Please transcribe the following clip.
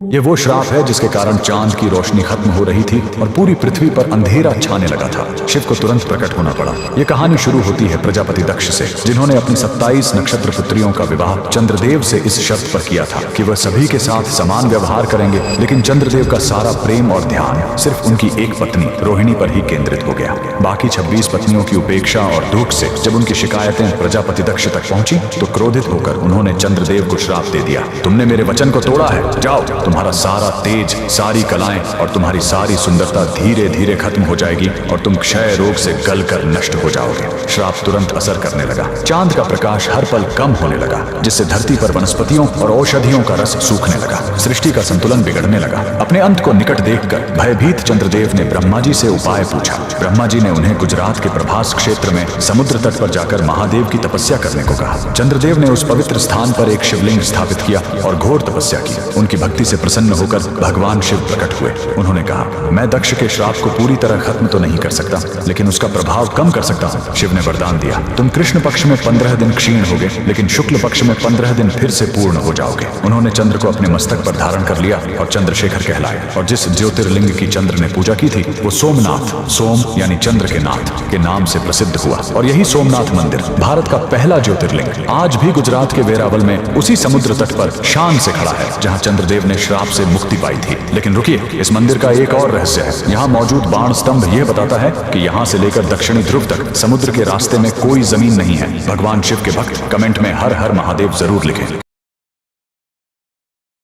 ये वो श्राप है जिसके कारण चांद की रोशनी खत्म हो रही थी और पूरी पृथ्वी पर अंधेरा छाने लगा था। शिव को तुरंत प्रकट होना पड़ा। ये कहानी शुरू होती है प्रजापति दक्ष से, जिन्होंने अपनी 27 नक्षत्र पुत्रियों का विवाह चंद्रदेव से इस शर्त पर किया था कि वह सभी के साथ समान व्यवहार करेंगे, लेकिन चंद्रदेव का सारा प्रेम और ध्यान सिर्फ उनकी एक पत्नी रोहिणी पर ही केंद्रित हो गया। बाकी 26 पत्नियों की उपेक्षा और दुख से जब उनकी शिकायतें प्रजापति दक्ष तक पहुंची तो क्रोधित होकर उन्होंने चंद्रदेव को श्राप दे दिया, तुमने मेरे वचन को तोड़ा है, जाओ, तुम्हारा सारा तेज, सारी कलाएं और तुम्हारी सारी सुंदरता धीरे धीरे खत्म हो जाएगी और तुम क्षय रोग से गलकर नष्ट हो जाओगे। श्राप तुरंत असर करने लगा। चांद का प्रकाश हर पल कम होने लगा, जिससे धरती पर वनस्पतियों और औषधियों का रस सूखने लगा। सृष्टि का संतुलन बिगड़ने लगा। अपने अंत को निकट देखकर भयभीत चंद्रदेव ने ब्रह्मा जी से उपाय पूछा। ब्रह्मा जी ने उन्हें गुजरात के प्रभास क्षेत्र में समुद्र तट पर जाकर महादेव की तपस्या करने को कहा। चंद्रदेव ने उस पवित्र स्थान पर एक शिवलिंग स्थापित किया और घोर तपस्या की। उनकी भक्ति से प्रसन्न होकर भगवान शिव प्रकट हुए। उन्होंने कहा, मैं दक्ष के श्राप को पूरी तरह खत्म तो नहीं कर सकता, लेकिन उसका प्रभाव कम कर सकता हूँ। शिव ने वरदान दिया, तुम कृष्ण पक्ष में 15 दिन क्षीण होगे, लेकिन शुक्ल पक्ष में 15 दिन फिर से पूर्ण हो जाओगे। उन्होंने चंद्र को अपने मस्तक पर धारण कर लिया और चंद्रशेखर कहलाए। और जिस ज्योतिर्लिंग की चंद्र ने पूजा की थी वो सोमनाथ, सोम यानी चंद्र के नाथ के नाम से प्रसिद्ध हुआ। और यही सोमनाथ मंदिर भारत का पहला ज्योतिर्लिंग आज भी गुजरात के वेरावल में उसी समुद्र तट पर शान से खड़ा है, जहाँ चंद्रदेव ने श्राप से मुक्ति पाई थी। लेकिन रुकिए, इस मंदिर का एक और रहस्य है। यहाँ मौजूद बाण स्तंभ यह बताता है कि यहाँ से लेकर दक्षिणी ध्रुव तक समुद्र के रास्ते में कोई जमीन नहीं है। भगवान शिव के भक्त कमेंट में हर हर महादेव जरूर लिखें।